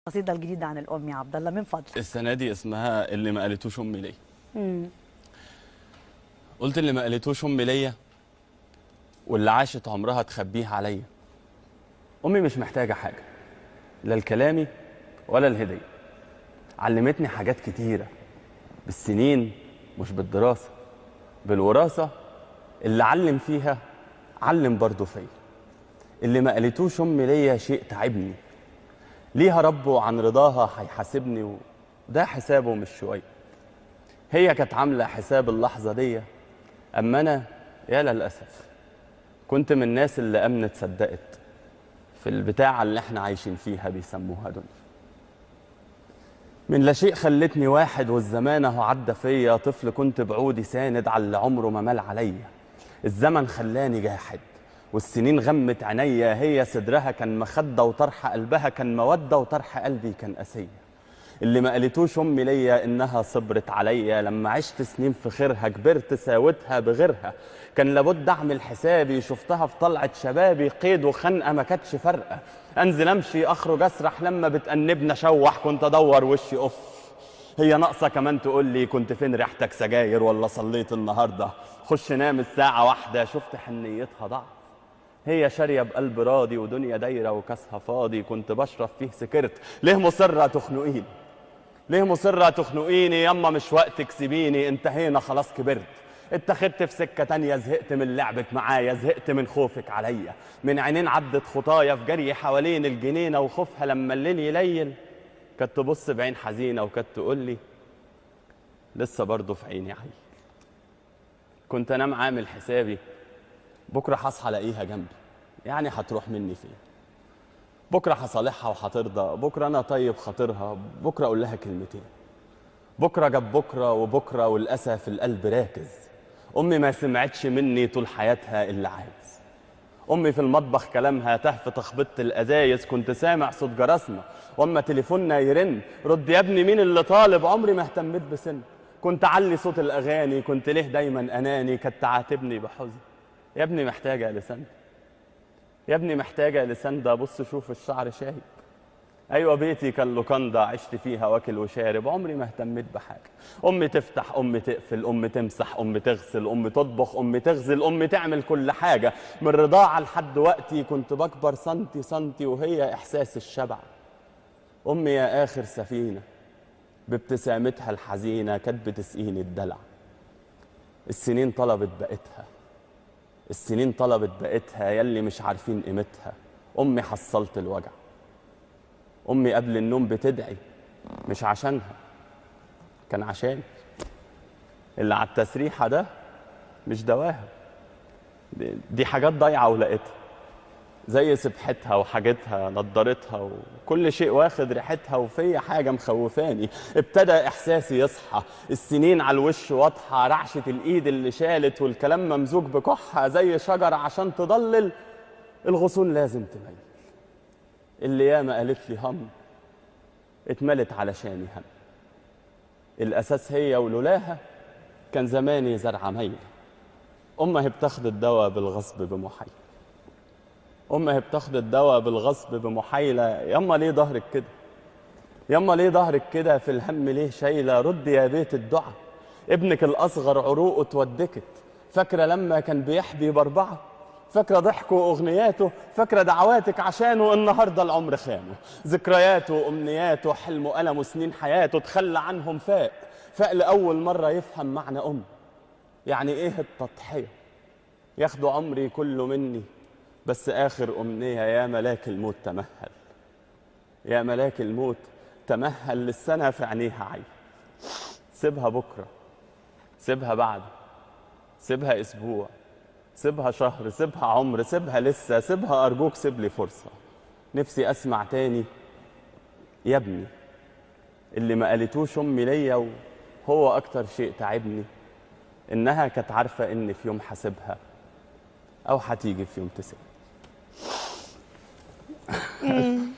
القصيدة الجديدة عن الأم يا عبد الله من فضلك. السنة دي اسمها اللي ما قالتوش أمي ليا. قلت اللي ما قالتوش أمي ليا واللي عاشت عمرها تخبيه عليا. أمي مش محتاجة حاجة، لا الكلامي ولا الهدية. علمتني حاجات كتيرة بالسنين مش بالدراسة، بالوراثة. اللي علم فيها علم برضه فيا. اللي ما قالتوش أمي ليا شيء تعبني، ليها رب وعن رضاها هيحاسبني، وده حسابه مش شوية. هي كانت عاملة حساب اللحظة دي، أما أنا يا للأسف كنت من الناس اللي أمنت صدقت في البتاعة اللي احنا عايشين فيها بيسموها دنيا. من لا شيء خلتني واحد، والزمان اهو عدى فيا. طفل كنت بعودي ساند على اللي عمره ما مال عليا. الزمن خلاني جاحد والسنين غمت عينيا. هي صدرها كان مخدة وطرح قلبها كان مودة وطرح قلبي كان قاسية. اللي ما قالتوش امي ليا انها صبرت عليا. لما عشت سنين في خيرها كبرت ساوتها بغيرها. كان لابد اعمل حسابي، شفتها في طلعة شبابي. قيد وخنقه ما كانتش فارقه. انزل امشي اخرج اسرح، لما بتأنبني اشوح كنت ادور وشي اوف. هي ناقصه كمان تقول لي كنت فين ريحتك سجاير ولا صليت النهارده. خش نام الساعه واحدة، شفت حنيتها ضعف. هي شاريه بقلب راضي ودنيا دايره وكاسها فاضي. كنت بشرب فيه سكرت، ليه مصره تخنقيني؟ ليه مصرة تخنقيني؟ يما مش وقت تكسبيني، انتهينا خلاص كبرت. اتخذت في سكة تانية، زهقت من لعبك معايا، زهقت من خوفك عليا. من عينين عدت خطايا في جري حوالين الجنينة، وخوفها لما الليل يليل كانت تبص بعين حزينة وكانت تقول لي لسه برضه في عيني عيل. كنت انام عامل حسابي بكرة هصحى الاقيها جنبي، يعني هتروح مني فين؟ بكرة هصالحها وهترضى، بكرة أنا طيب خاطرها، بكرة أقول لها كلمتين. بكرة جاب بكرة وبكرة والأسى القلب راكز. أمي ما سمعتش مني طول حياتها إلا عايز. أمي في المطبخ كلامها تهف تخبط الأزايز. كنت سامع صوت جرسنا وأما تليفوننا يرن، رد يا ابني مين اللي طالب؟ عمري ما اهتميت بسن. كنت أعلي صوت الأغاني، كنت ليه دايما أناني. كانت تعاتبني بحزن، يا ابني محتاجة لسان، يا ابني محتاجة لسان. ده بص شوف الشعر شايب. أيوة بيتي كان لوكاندا عشت فيها واكل وشارب. عمري ما اهتميت بحاجة. أمي تفتح، أمي تقفل، أمي تمسح، أمي تغسل، أمي تطبخ، أمي تغزل، أمي تعمل كل حاجة. من رضاعة لحد وقتي كنت بكبر سنتي سنتي، وهي إحساس الشبع. أمي يا آخر سفينة بابتسامتها الحزينة كانت بتسقيني الدلع. السنين طلبت بقتها، السنين طلبت بقتها، يلي مش عارفين قيمتها. أمي حصلت الوجع. أمي قبل النوم بتدعي، مش عشانها، كان عشان اللي على التسريحة ده مش دواها. دي حاجات ضايعة ولقيتها، زي سبحتها وحاجتها نضارتها وكل شيء واخد ريحتها. وفي حاجة مخوفاني، ابتدى إحساسي يصحى. السنين على الوش واضحة، رعشة الإيد اللي شالت والكلام ممزوج بكحة. زي شجرة عشان تضلل الغصون لازم تميل. اللي ياما قالت لي هم اتملت علشاني هم. الأساس هي ولولاها كان زماني زرعة ميلة. أمها بتاخد الدواء بالغصب بمحايلة. أمها بتاخد الدواء بالغصب بمحايلة. يما ليه ظهرك كده؟ يما ليه ظهرك كده؟ في الهم ليه شايلة؟ رد يا بيت الدعاء، ابنك الأصغر عروقه اتودكت. فاكرة لما كان بيحبي بأربعة؟ فاكرة ضحكه وأغنياته؟ فاكرة دعواتك عشانه؟ النهاردة العمر خانه. ذكرياته وأمنياته حلمه ألمه سنين حياته تخلى عنهم. فاق لأول مرة يفهم معنى أم، يعني إيه التضحية. ياخدوا عمري كله مني بس آخر أمنية. يا ملاك الموت تمهل، يا ملاك الموت تمهل. للسنة في عينيها عين. سيبها بكرة، سيبها بعد، سيبها أسبوع، سيبها شهر، سيبها عمر، سيبها لسه، سيبها أرجوك سيب لي فرصة. نفسي أسمع تاني يا ابني اللي ما قالتوش أمي ليا. وهو أكتر شيء تعبني إنها كانت عارفة إن في يوم حاسبها أو هتيجي في يوم تسيبها.